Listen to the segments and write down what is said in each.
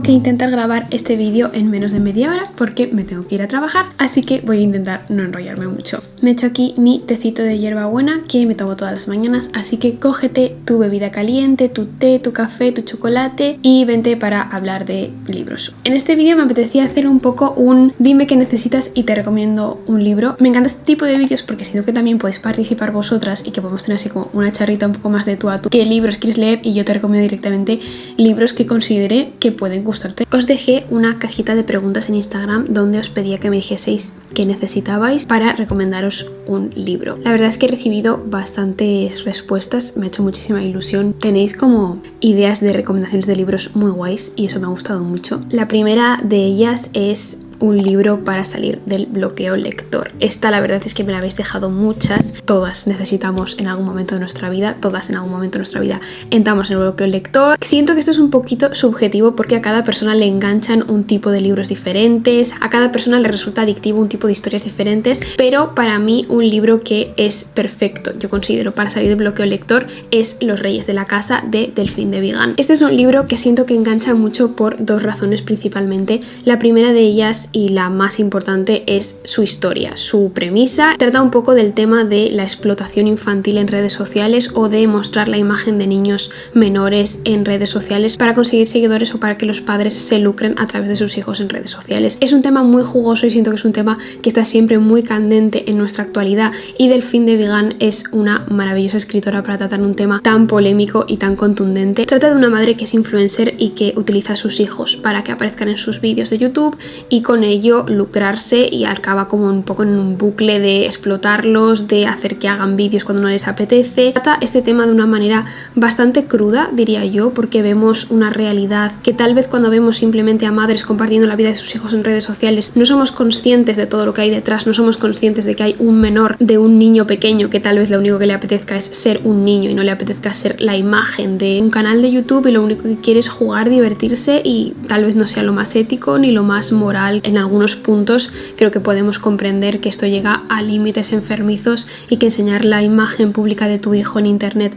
que intentar grabar este vídeo en menos de media hora porque me tengo que ir a trabajar, así que voy a intentar no enrollarme mucho. Me he hecho aquí mi tecito de hierbabuena que me tomo todas las mañanas, así que cógete tu bebida caliente, tu té, tu café, tu chocolate y vente para hablar de libros. En este vídeo me apetecía hacer un poco un dime qué necesitas y te recomiendo un libro. Me encanta este tipo de vídeos porque siento que también podéis participar vosotras y que podemos tener así como una charrita un poco más de tú a tú. ¿Qué libros quieres leer? Y yo te recomiendo directamente libros que considere que pueden gustarte. Os dejé una cajita de preguntas en Instagram donde os pedía que me dijeseis qué necesitabais para recomendaros un libro. La verdad es que he recibido bastantes respuestas, me ha hecho muchísima ilusión. Tenéis como ideas de recomendaciones de libros muy guays y eso me ha gustado mucho. La primera de ellas es un libro para salir del bloqueo lector. Esta la verdad es que me la habéis dejado muchas. Todas necesitamos en algún momento de nuestra vida, todas en algún momento de nuestra vida entramos en el bloqueo lector. Siento que esto es un poquito subjetivo porque a cada persona le enganchan un tipo de libros diferentes, a cada persona le resulta adictivo un tipo de historias diferentes, pero para mí un libro que es perfecto, yo considero, para salir del bloqueo lector es Los Reyes de la Casa de Delphine de Vigan. Este es un libro que siento que engancha mucho por dos razones principalmente. La primera de ellas y la más importante es su historia, su premisa. Trata un poco del tema de la explotación infantil en redes sociales o de mostrar la imagen de niños menores en redes sociales para conseguir seguidores o para que los padres se lucren a través de sus hijos en redes sociales. Es un tema muy jugoso y siento que es un tema que está siempre muy candente en nuestra actualidad y Delphine de Vigan es una maravillosa escritora para tratar un tema tan polémico y tan contundente. Trata de una madre que es influencer y que utiliza a sus hijos para que aparezcan en sus vídeos de YouTube y con ello lucrarse y acaba como un poco en un bucle de explotarlos, de hacer que hagan vídeos cuando no les apetece. Trata este tema de una manera bastante cruda, diría yo, porque vemos una realidad que tal vez cuando vemos simplemente a madres compartiendo la vida de sus hijos en redes sociales no somos conscientes de todo lo que hay detrás, no somos conscientes de que hay un menor, de un niño pequeño que tal vez lo único que le apetezca es ser un niño y no le apetezca ser la imagen de un canal de YouTube y lo único que quiere es jugar, divertirse y tal vez no sea lo más ético ni lo más moral. En algunos puntos creo que podemos comprender que esto llega a límites enfermizos y que enseñar la imagen pública de tu hijo en internet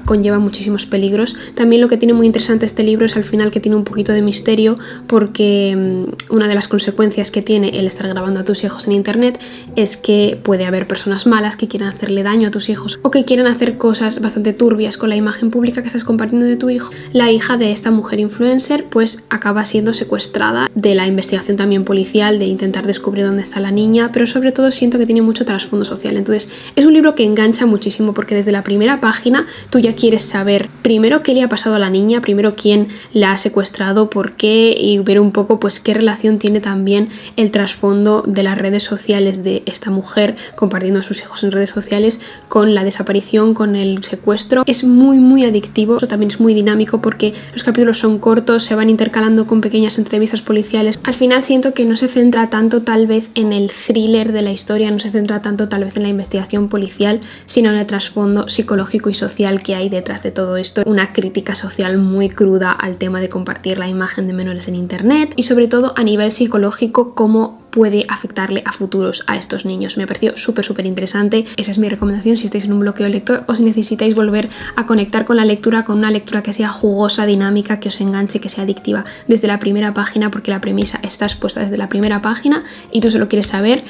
conlleva muchísimos peligros. También lo que tiene muy interesante este libro es al final que tiene un poquito de misterio porque una de las consecuencias que tiene el estar grabando a tus hijos en internet es que puede haber personas malas que quieran hacerle daño a tus hijos o que quieran hacer cosas bastante turbias con la imagen pública que estás compartiendo de tu hijo. La hija de esta mujer influencer pues acaba siendo secuestrada, de la investigación también policial, de intentar descubrir dónde está la niña, pero sobre todo siento que tiene mucho trasfondo social. Entonces es un libro que engancha muchísimo porque desde la primera página tú ya quieres saber primero qué le ha pasado a la niña, primero quién la ha secuestrado, por qué, y ver un poco pues qué relación tiene también el trasfondo de las redes sociales de esta mujer compartiendo a sus hijos en redes sociales con la desaparición, con el secuestro. Es muy adictivo, eso también es muy dinámico porque los capítulos son cortos, se van intercalando con pequeñas entrevistas policiales. Al final siento que no se centra tanto tal vez en el thriller de la historia, no se centra tanto tal vez en la investigación policial, sino en el trasfondo psicológico y social que hay detrás de todo esto. Una crítica social muy cruda al tema de compartir la imagen de menores en internet y sobre todo a nivel psicológico cómo puede afectarle a futuros a estos niños. Me pareció súper interesante. Esa es mi recomendación si estáis en un bloqueo lector o si necesitáis volver a conectar con la lectura, con una lectura que sea jugosa, dinámica, que os enganche, que sea adictiva desde la primera página, porque la premisa está expuesta desde la primera página y tú solo quieres saber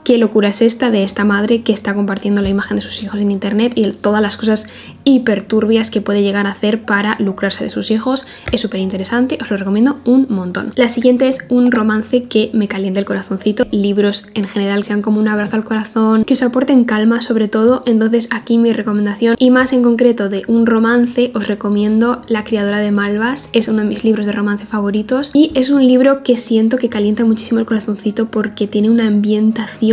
qué locura es esta de esta madre que está compartiendo la imagen de sus hijos en internet y todas las cosas hiperturbias que puede llegar a hacer para lucrarse de sus hijos. Es súper interesante, os lo recomiendo un montón. La siguiente es un romance que me calienta el corazoncito. Libros en general sean como un abrazo al corazón, que os aporten calma sobre todo. Entonces aquí mi recomendación, y más en concreto de un romance, os recomiendo La criadora de Malvas. Es uno de mis libros de romance favoritos y es un libro que siento que calienta muchísimo el corazoncito porque tiene una ambientación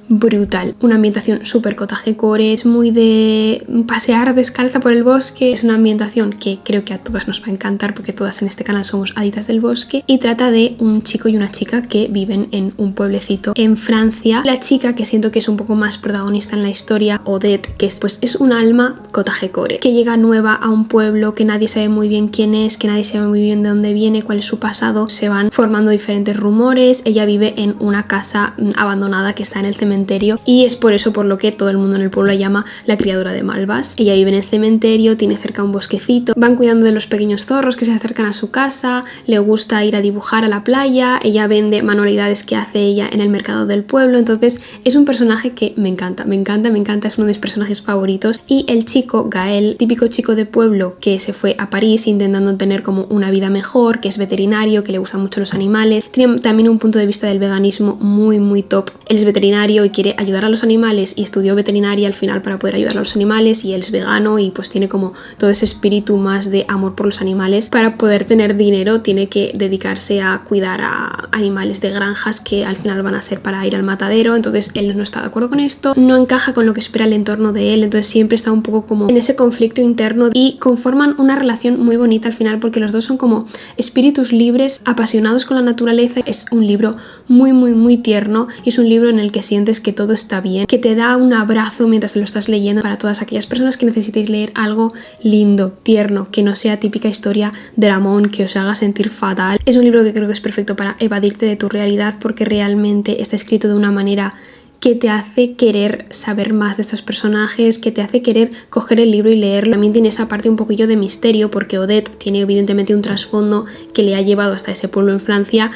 brutal, una ambientación súper cottagecore, es muy de pasear descalza por el bosque, es una ambientación que creo que a todas nos va a encantar porque todas en este canal somos adictas del bosque y trata de un chico y una chica que viven en un pueblecito en Francia. La chica, que siento que es un poco más protagonista en la historia, Odette, que es un alma cottagecore, que llega nueva a un pueblo que nadie sabe muy bien quién es, que nadie sabe muy bien de dónde viene, cuál es su pasado, se van formando diferentes rumores. Ella vive en una casa abandonada que está en el cementerio cementerio y es por eso por lo que todo el mundo en el pueblo la llama la criadora de malvas. Ella vive en el cementerio, tiene cerca un bosquecito, van cuidando de los pequeños zorros que se acercan a su casa, le gusta ir a dibujar a la playa, ella vende manualidades que hace ella en el mercado del pueblo, entonces es un personaje que me encanta, es uno de mis personajes favoritos. Y el chico, Gael, típico chico de pueblo que se fue a París intentando tener como una vida mejor, que es veterinario, que le gustan mucho los animales, tiene también un punto de vista del veganismo muy top. Él es veterinario y quiere ayudar a los animales y estudió veterinaria al final para poder ayudar a los animales, y él es vegano y pues tiene como todo ese espíritu más de amor por los animales. Para poder tener dinero tiene que dedicarse a cuidar a animales de granjas que al final van a ser para ir al matadero, entonces él no está de acuerdo con esto, no encaja con lo que espera el entorno de él, entonces siempre está un poco como en ese conflicto interno y conforman una relación muy bonita al final porque los dos son como espíritus libres, apasionados con la naturaleza. Es un libro muy tierno y es un libro en el que sientes que todo está bien, que te da un abrazo mientras te lo estás leyendo. Para todas aquellas personas que necesitéis leer algo lindo, tierno, que no sea típica historia dramón que os haga sentir fatal, es un libro que creo que es perfecto para evadirte de tu realidad porque realmente está escrito de una manera que te hace querer saber más de estos personajes, que te hace querer coger el libro y leerlo. También tiene esa parte un poquillo de misterio porque Odette tiene evidentemente un trasfondo que le ha llevado hasta ese pueblo en Francia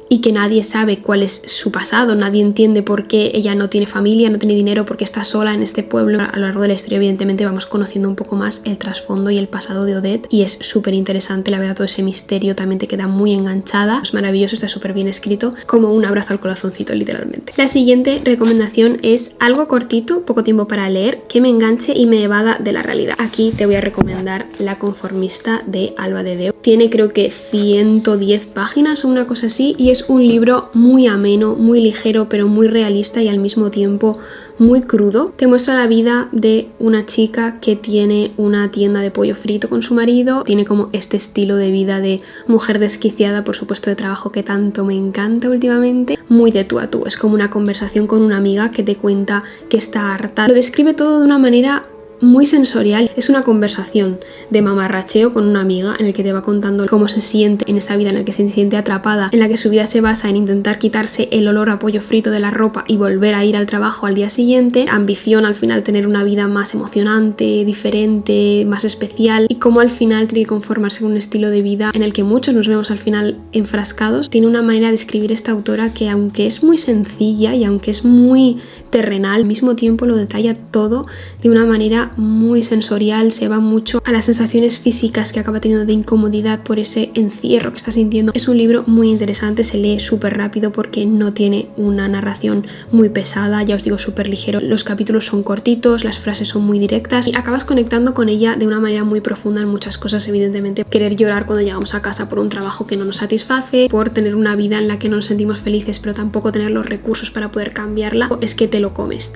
y que nadie sabe cuál es su pasado, nadie entiende por qué ella no tiene familia, no tiene dinero, porque está sola en este pueblo. A lo largo de la historia evidentemente vamos conociendo un poco más el trasfondo y el pasado de Odette y es súper interesante, la verdad, todo ese misterio también te queda muy enganchada, es maravilloso, está súper bien escrito, como un abrazo al corazoncito literalmente. La siguiente recomendación es algo cortito, poco tiempo para leer, que me enganche y me evada de la realidad. Aquí te voy a recomendar La conformista de Alba de Deu. Tiene creo que 110 páginas o una cosa así y es un libro muy ameno, muy ligero pero muy realista y al mismo tiempo muy crudo. Te muestra la vida de una chica que tiene una tienda de pollo frito con su marido, tiene como este estilo de vida de mujer desquiciada por su puesto de trabajo que tanto me encanta últimamente, muy de tú a tú, es como una conversación con una amiga que te cuenta que está harta. Lo describe todo de una manera muy sensorial, es una conversación de mamarracheo con una amiga en el que te va contando cómo se siente en esa vida en la que se siente atrapada, en la que su vida se basa en intentar quitarse el olor a pollo frito de la ropa y volver a ir al trabajo al día siguiente, ambición al final tener una vida más emocionante, diferente, más especial y cómo al final tiene que conformarse con un estilo de vida en el que muchos nos vemos al final enfrascados. Tiene una manera de escribir esta autora que aunque es muy sencilla y aunque es muy terrenal, al mismo tiempo lo detalla todo de una manera muy sensorial, se va mucho a las sensaciones físicas que acaba teniendo de incomodidad por ese encierro que está sintiendo. Es un libro muy interesante, se lee súper rápido porque no tiene una narración muy pesada, ya os digo, súper ligero. Los capítulos son cortitos, las frases son muy directas y acabas conectando con ella de una manera muy profunda en muchas cosas. Evidentemente, querer llorar cuando llegamos a casa por un trabajo que no nos satisface, por tener una vida en la que no nos sentimos felices pero tampoco tener los recursos para poder cambiarla, es que te lo comes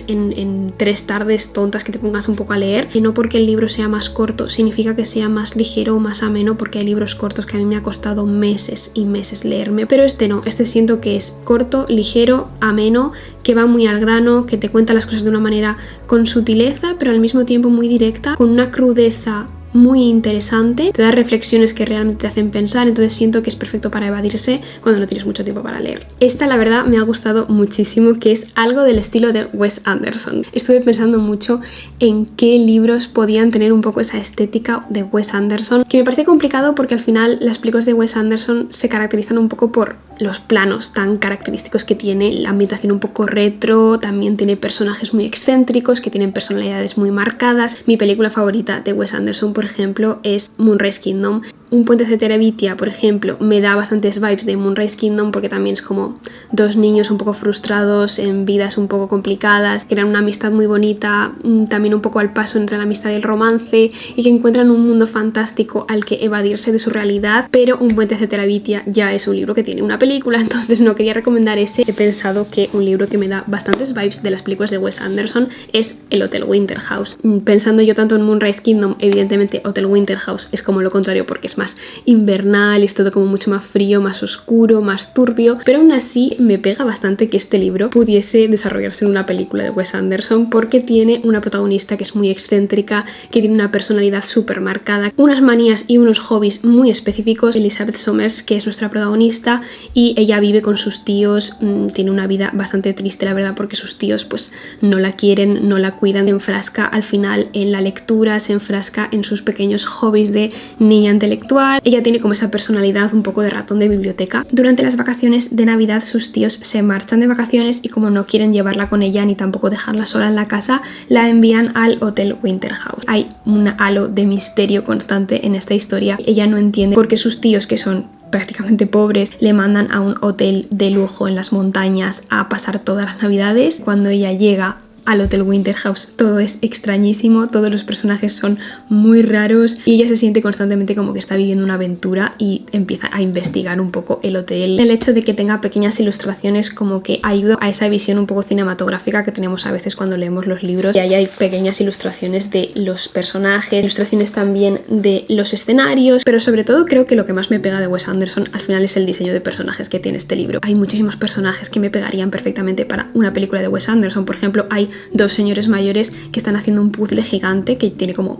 en 3 tardes tontas que te pongas un poco a leer. Y no porque el libro sea más corto significa que sea más ligero o más ameno, porque hay libros cortos que a mí me ha costado meses y meses leerme, pero este no, este siento que es corto, ligero, ameno, que va muy al grano, que te cuenta las cosas de una manera con sutileza pero al mismo tiempo muy directa, con una crudeza muy interesante, te da reflexiones que realmente te hacen pensar, entonces siento que es perfecto para evadirse cuando no tienes mucho tiempo para leer. Esta la verdad me ha gustado muchísimo, que es algo del estilo de Wes Anderson. Estuve pensando mucho en qué libros podían tener un poco esa estética de Wes Anderson, que me parece complicado porque al final las películas de Wes Anderson se caracterizan un poco por los planos tan característicos que tiene, la ambientación un poco retro, también tiene personajes muy excéntricos que tienen personalidades muy marcadas. Mi película favorita de Wes Anderson, por ejemplo, es Moonrise Kingdom. Un puente de Terabithia, por ejemplo, me da bastantes vibes de Moonrise Kingdom porque también es como dos niños un poco frustrados en vidas un poco complicadas, crean una amistad muy bonita, también un poco al paso entre la amistad y el romance, y que encuentran un mundo fantástico al que evadirse de su realidad. Pero Un puente de Terabithia ya es un libro que tiene una película, entonces no quería recomendar ese. He pensado que un libro que me da bastantes vibes de las películas de Wes Anderson es El Hotel Winter House. Pensando yo tanto en Moonrise Kingdom, evidentemente Hotel Winter House es como lo contrario porque es es más invernal, es todo como mucho más frío, más oscuro, más turbio, pero aún así me pega bastante que este libro pudiese desarrollarse en una película de Wes Anderson porque tiene una protagonista que es muy excéntrica, que tiene una personalidad súper marcada, unas manías y unos hobbies muy específicos. Elizabeth Somers, que es nuestra protagonista, y ella vive con sus tíos, tiene una vida bastante triste, la verdad, porque sus tíos pues no la quieren, no la cuidan, se enfrasca al final en la lectura, se enfrasca en sus pequeños hobbies de niña intelectual. Ella tiene como esa personalidad un poco de ratón de biblioteca. Durante las vacaciones de Navidad sus tíos se marchan de vacaciones y como no quieren llevarla con ella ni tampoco dejarla sola en la casa, la envían al Hotel Winter House. Hay un halo de misterio constante en esta historia. Ella no entiende por qué sus tíos, que son prácticamente pobres, le mandan a un hotel de lujo en las montañas a pasar todas las navidades. Cuando ella llega al Hotel Winter House todo es extrañísimo, todos los personajes son muy raros y ella se siente constantemente como que está viviendo una aventura y empieza a investigar un poco el hotel. El hecho de que tenga pequeñas ilustraciones como que ayuda a esa visión un poco cinematográfica que tenemos a veces cuando leemos los libros, y ahí hay pequeñas ilustraciones de los personajes, ilustraciones también de los escenarios, pero sobre todo creo que lo que más me pega de Wes Anderson al final es el diseño de personajes que tiene este libro. Hay muchísimos personajes que me pegarían perfectamente para una película de Wes Anderson. Por ejemplo, hay dos señores mayores que están haciendo un puzzle gigante que tiene como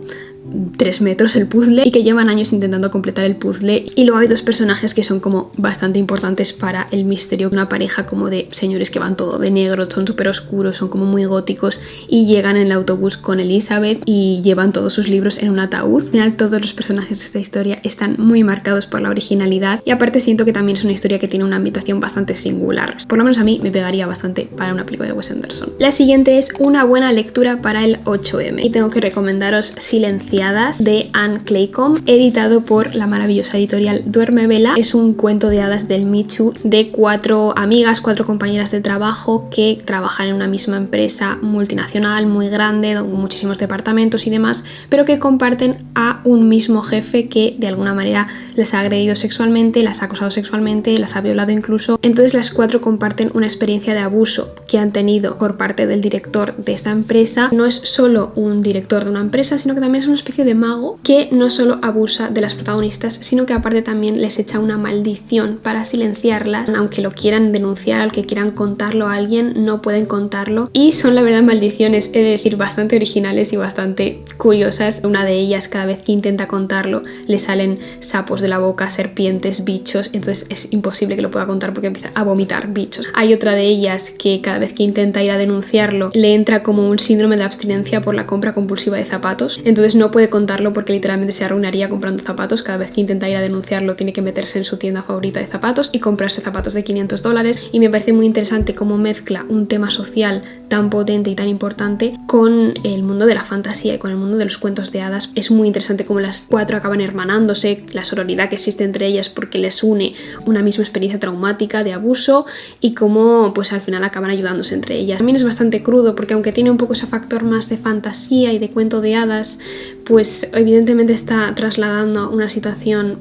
3 metros el puzzle y que llevan años intentando completar el puzzle, y luego hay dos personajes que son como bastante importantes para el misterio, una pareja como de señores que van todo de negro, son súper oscuros, son como muy góticos y llegan en el autobús con Elizabeth y llevan todos sus libros en un ataúd. Al final todos los personajes de esta historia están muy marcados por la originalidad y aparte siento que también es una historia que tiene una ambientación bastante singular. Por lo menos a mí me pegaría bastante para una película de Wes Anderson. La siguiente es una buena lectura para el 8M y tengo que recomendaros Silenciadas de Anne Claycomb, editado por la maravillosa editorial Duerme Vela. Es un cuento de hadas del Me Too de 4 amigas, 4 compañeras de trabajo que trabajan en una misma empresa multinacional muy grande, con muchísimos departamentos y demás, pero que comparten a un mismo jefe que de alguna manera les ha agredido sexualmente, las ha acosado sexualmente, las ha violado incluso. Entonces las 4 comparten una experiencia de abuso que han tenido por parte del director de esta empresa. No es solo un director de una empresa, sino que también es una especie de mago que no solo abusa de las protagonistas, sino que aparte también les echa una maldición para silenciarlas. Aunque lo quieran denunciar, al que quieran contarlo a alguien, no pueden contarlo, y son la verdad maldiciones, he de decir, bastante originales y bastante curiosas. Una de ellas, cada vez que intenta contarlo, le salen sapos de la boca, serpientes, bichos, entonces es imposible que lo pueda contar porque empieza a vomitar bichos. Hay otra de ellas que cada vez que intenta ir a denunciarlo le entra como un síndrome de abstinencia por la compra compulsiva de zapatos, entonces no puede contarlo porque literalmente se arruinaría comprando zapatos. Cada vez que intenta ir a denunciarlo tiene que meterse en su tienda favorita de zapatos y comprarse zapatos de $500, y me parece muy interesante cómo mezcla un tema social tan potente y tan importante con el mundo de la fantasía y con el mundo de los cuentos de hadas. Es muy interesante cómo las 4 acaban hermanándose, la sororidad que existe entre ellas porque les une una misma experiencia traumática de abuso, y cómo pues al final acaban ayudándose entre ellas. También es bastante crudo porque aunque tiene un poco ese factor más de fantasía y de cuento de hadas, pues evidentemente está trasladando una situación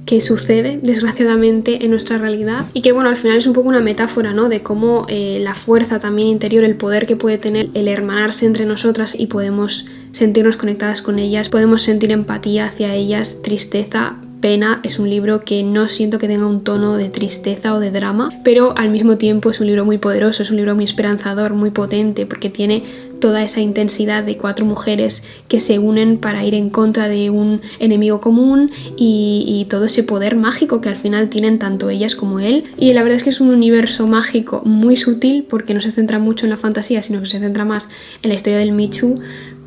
que sucede desgraciadamente en nuestra realidad, y que bueno, al final es un poco una metáfora, ¿no? De cómo la fuerza también interior, el poder que puede tener el hermanarse entre nosotras y podemos sentirnos conectadas con ellas, podemos sentir empatía hacia ellas, tristeza, pena. Es un libro que no siento que tenga un tono de tristeza o de drama, pero al mismo tiempo es un libro muy poderoso, es un libro muy esperanzador, muy potente, porque tiene toda esa intensidad de 4 mujeres que se unen para ir en contra de un enemigo común, y todo ese poder mágico que al final tienen tanto ellas como él. Y la verdad es que es un universo mágico muy sutil porque no se centra mucho en la fantasía, sino que se centra más en la historia del Me Too,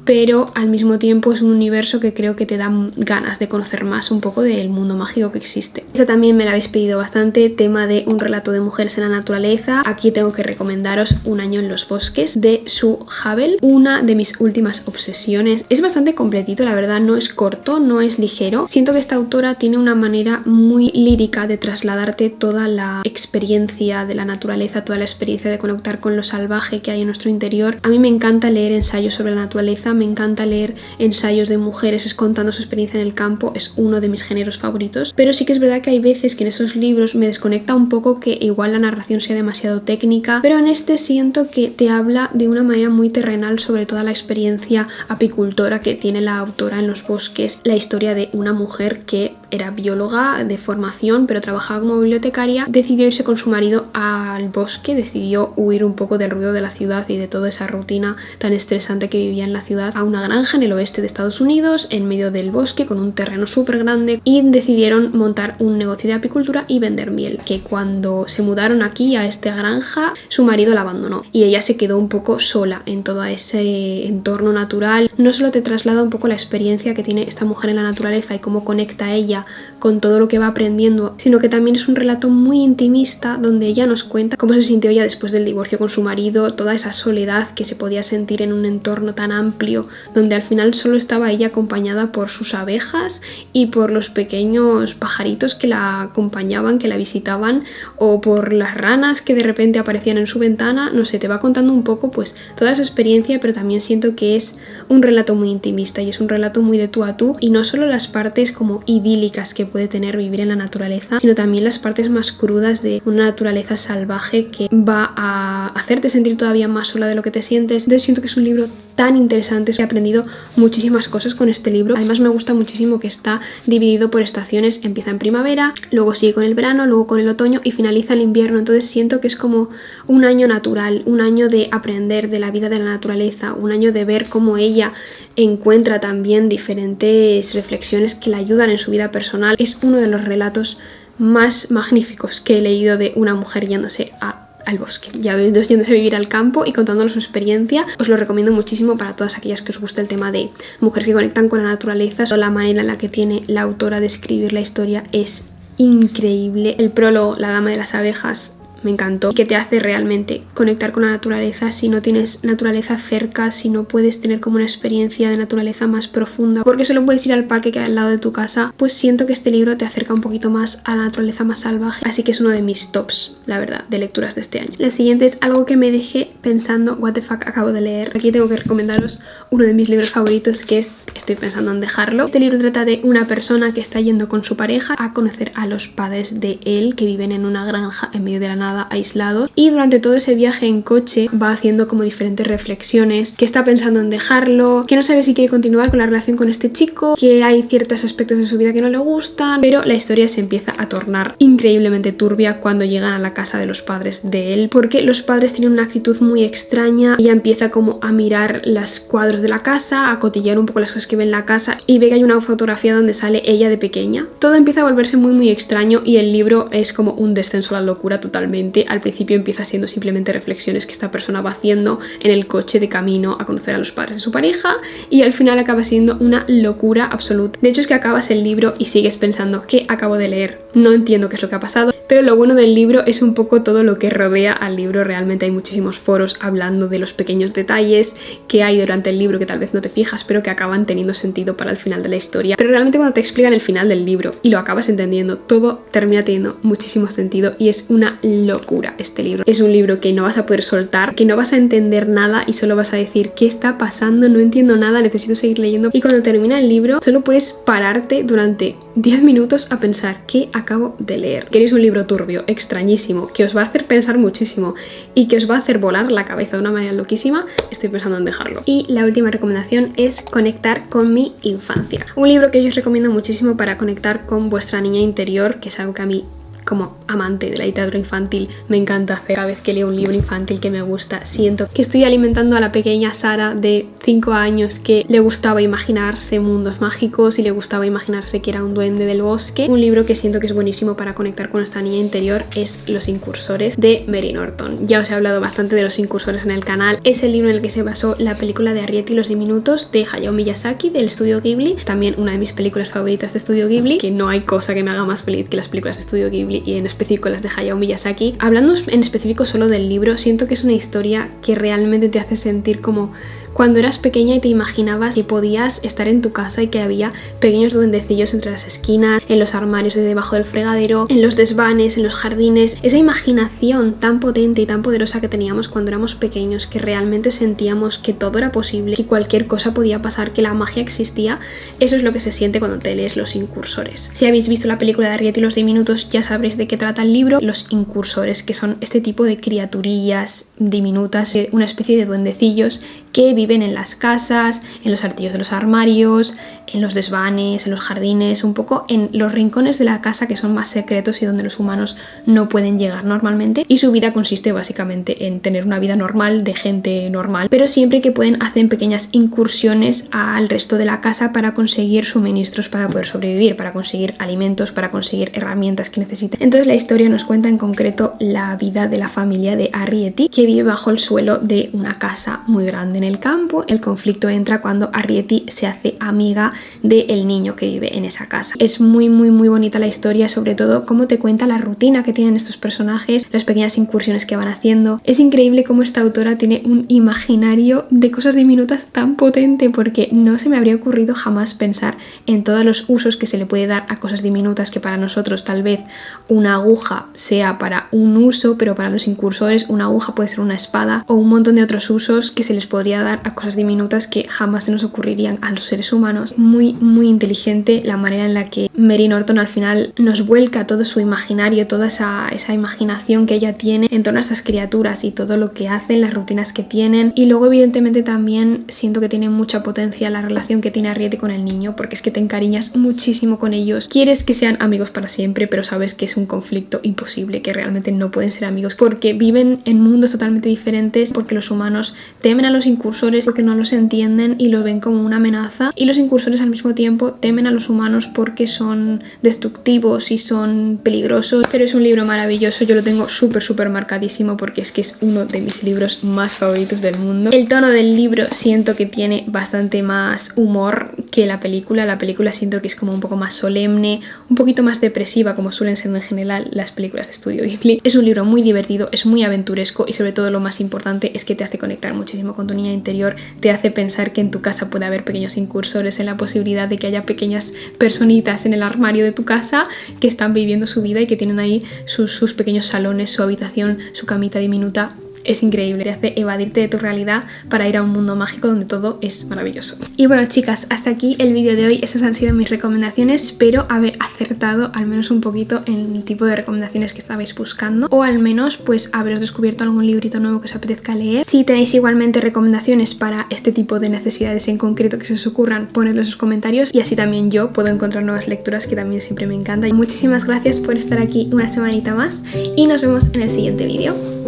pero al mismo tiempo es un universo que creo que te da ganas de conocer más un poco del mundo mágico que existe. Esta también me la habéis pedido bastante, tema de un relato de mujeres en la naturaleza. Aquí tengo que recomendaros Un año en los bosques de Sue Havel, una de mis últimas obsesiones. Es bastante completito, la verdad, no es corto, no es ligero. Siento que esta autora tiene una manera muy lírica de trasladarte toda la experiencia de la naturaleza, toda la experiencia de conectar con lo salvaje que hay en nuestro interior. A mí me encanta leer ensayos sobre la naturaleza, me encanta leer ensayos de mujeres contando su experiencia en el campo, es uno de mis géneros favoritos, pero sí que es verdad que hay veces que en esos libros me desconecta un poco que igual la narración sea demasiado técnica, pero en este siento que te habla de una manera muy terrenal sobre toda la experiencia apicultora que tiene la autora en los bosques, la historia de una mujer que era bióloga de formación, pero trabajaba como bibliotecaria, decidió irse con su marido al bosque, decidió huir un poco del ruido de la ciudad y de toda esa rutina tan estresante que vivía en la ciudad, a una granja en el oeste de Estados Unidos, en medio del bosque, con un terreno súper grande, y decidieron montar un negocio de apicultura y vender miel, que cuando se mudaron aquí a esta granja, su marido la abandonó y ella se quedó un poco sola en todo ese entorno natural. No solo te traslada un poco la experiencia que tiene esta mujer en la naturaleza y cómo conecta ella con todo lo que va aprendiendo, sino que también es un relato muy intimista donde ella nos cuenta cómo se sintió ella después del divorcio con su marido, toda esa soledad que se podía sentir en un entorno tan amplio, donde al final solo estaba ella acompañada por sus abejas y por los pequeños pajaritos que la acompañaban, que la visitaban, o por las ranas que de repente aparecían en su ventana. No sé, te va contando un poco pues toda esa experiencia, pero también siento que es un relato muy intimista y es un relato muy de tú a tú, y no solo las partes como idílicas que puede tener vivir en la naturaleza, sino también las partes más crudas de una naturaleza salvaje que va a hacerte sentir todavía más sola de lo que te sientes. Entonces siento que es un libro tan interesante, he aprendido muchísimas cosas con este libro. Además me gusta muchísimo que está dividido por estaciones, empieza en primavera, luego sigue con el verano, luego con el otoño y finaliza el invierno. Entonces siento que es como un año natural, un año de aprender de la vida de la naturaleza, un año de ver cómo ella encuentra también diferentes reflexiones que la ayudan en su vida personal. Es uno de los relatos más magníficos que he leído de una mujer yéndose al bosque, ya yéndose a vivir al campo y contándonos su experiencia. Os lo recomiendo muchísimo para todas aquellas que os gusta el tema de mujeres que conectan con la naturaleza. La manera en la que tiene la autora de escribir la historia es increíble. El prólogo, La dama de las abejas, me encantó, que te hace realmente conectar con la naturaleza. Si no tienes naturaleza cerca, si no puedes tener como una experiencia de naturaleza más profunda, porque solo puedes ir al parque que hay al lado de tu casa, pues siento que este libro te acerca un poquito más a la naturaleza más salvaje, así que es uno de mis tops, la verdad, de lecturas de este año. La siguiente es algo que me dejé pensando, what the fuck acabo de leer. Aquí tengo que recomendaros uno de mis libros favoritos, que es Estoy pensando en dejarlo. Este libro trata de una persona que está yendo con su pareja a conocer a los padres de él, que viven en una granja en medio de la nada, aislados, y durante todo ese viaje en coche va haciendo como diferentes reflexiones, que está pensando en dejarlo, que no sabe si quiere continuar con la relación con este chico, que hay ciertos aspectos de su vida que no le gustan, pero la historia se empieza a tornar increíblemente turbia cuando llegan a la casa de los padres de él, porque los padres tienen una actitud muy extraña. Ella empieza como a mirar los cuadros de la casa, a cotillear un poco las cosas que ve en la casa, y ve que hay una fotografía donde sale ella de pequeña. Todo empieza a volverse muy extraño y el libro es como un descenso a la locura totalmente. Al principio empieza siendo simplemente reflexiones que esta persona va haciendo en el coche de camino a conocer a los padres de su pareja, y al final acaba siendo una locura absoluta. De hecho es que acabas el libro y sigues pensando, ¿qué acabo de leer? No entiendo qué es lo que ha pasado. Pero lo bueno del libro es un poco todo lo que rodea al libro. Realmente hay muchísimos foros hablando de los pequeños detalles que hay durante el libro que tal vez no te fijas, pero que acaban teniendo sentido para el final de la historia. Pero realmente cuando te explican el final del libro y lo acabas entendiendo, todo termina teniendo muchísimo sentido y es una locura este libro. Es un libro que no vas a poder soltar, que no vas a entender nada y solo vas a decir, ¿qué está pasando? No entiendo nada, necesito seguir leyendo. Y cuando termina el libro solo puedes pararte durante 10 minutos a pensar, ¿qué acabo de leer? ¿Queréis un libro turbio, extrañísimo, que os va a hacer pensar muchísimo y que os va a hacer volar la cabeza de una manera loquísima? Estoy pensando en dejarlo. Y la última recomendación es Conectar con mi infancia. Un libro que yo os recomiendo muchísimo para conectar con vuestra niña interior, que es algo que a mí, como amante de la literatura infantil, me encanta hacer. Cada vez que leo un libro infantil que me gusta, siento que estoy alimentando a la pequeña Sara de 5 años que le gustaba imaginarse mundos mágicos y le gustaba imaginarse que era un duende del bosque. Un libro que siento que es buenísimo para conectar con nuestra niña interior es Los Incursores, de Mary Norton. Ya os he hablado bastante de Los Incursores en el canal. Es el libro en el que se basó la película de Arrietty y los diminutos de Hayao Miyazaki, del estudio Ghibli. También una de mis películas favoritas de estudio Ghibli, que no hay cosa que me haga más feliz que las películas de estudio Ghibli, y en específico las de Hayao Miyazaki. Hablando en específico solo del libro, siento que es una historia que realmente te hace sentir como cuando eras pequeña y te imaginabas que podías estar en tu casa y que había pequeños duendecillos entre las esquinas, en los armarios de debajo del fregadero, en los desvanes, en los jardines. Esa imaginación tan potente y tan poderosa que teníamos cuando éramos pequeños, que realmente sentíamos que todo era posible, que cualquier cosa podía pasar, que la magia existía. Eso es lo que se siente cuando te lees Los Incursores. Si habéis visto la película de Arrietty y los diminutos, ya sabréis de qué trata el libro. Los incursores, que son este tipo de criaturillas diminutas, una especie de duendecillos que viven en las casas, en los artillos de los armarios, en los desvanes, en los jardines, un poco en los rincones de la casa que son más secretos y donde los humanos no pueden llegar normalmente. Y su vida consiste básicamente en tener una vida normal de gente normal, pero siempre que pueden hacen pequeñas incursiones al resto de la casa para conseguir suministros para poder sobrevivir, para conseguir alimentos, para conseguir herramientas que necesitan. Entonces la historia nos cuenta en concreto la vida de la familia de Arrietty, que vive bajo el suelo de una casa muy grande en el campo. El conflicto entra cuando Arrietty se hace amiga del niño que vive en esa casa. Es muy bonita la historia, sobre todo cómo te cuenta la rutina que tienen estos personajes, las pequeñas incursiones que van haciendo. Es increíble cómo esta autora tiene un imaginario de cosas diminutas tan potente, porque no se me habría ocurrido jamás pensar en todos los usos que se le puede dar a cosas diminutas, que para nosotros tal vez una aguja sea para un uso, pero para los incursores una aguja puede ser una espada, o un montón de otros usos que se les podría dar a cosas diminutas que jamás se nos ocurrirían a los seres humanos. Muy inteligente la manera en la que Mary Norton al final nos vuelca todo su imaginario, toda esa imaginación que ella tiene en torno a estas criaturas y todo lo que hacen, las rutinas que tienen. Y luego evidentemente también siento que tiene mucha potencia la relación que tiene Arrietty con el niño, porque es que te encariñas muchísimo con ellos, quieres que sean amigos para siempre, pero sabes que es un conflicto imposible, que realmente no pueden ser amigos porque viven en mundos totalmente diferentes, porque los humanos temen a los incursores porque no los entienden y los ven como una amenaza, y los incursores al mismo tiempo temen a los humanos porque son destructivos y son peligrosos. Pero es un libro maravilloso, yo lo tengo súper marcadísimo porque es que es uno de mis libros más favoritos del mundo. El tono del libro siento que tiene bastante más humor que la película. La película siento que es como un poco más solemne, un poquito más depresiva, como suelen ser en general las películas de Estudio Ghibli. Es un libro muy divertido, es muy aventuresco y sobre todo lo más importante es que te hace conectar muchísimo con tu niña interior, te hace pensar que en tu casa puede haber pequeños incursores, en la posibilidad de que haya pequeñas personitas en el armario de tu casa que están viviendo su vida y que tienen ahí sus pequeños salones, su habitación, su camita diminuta. Es increíble, te hace evadirte de tu realidad para ir a un mundo mágico donde todo es maravilloso. Y bueno, chicas, hasta aquí el vídeo de hoy. Esas han sido mis recomendaciones. Espero haber acertado al menos un poquito en el tipo de recomendaciones que estabais buscando, o al menos pues haberos descubierto algún librito nuevo que os apetezca leer. Si tenéis igualmente recomendaciones para este tipo de necesidades en concreto que se os ocurran, ponedlos en los comentarios y así también yo puedo encontrar nuevas lecturas, que también siempre me encanta. Y muchísimas gracias por estar aquí una semanita más y nos vemos en el siguiente vídeo.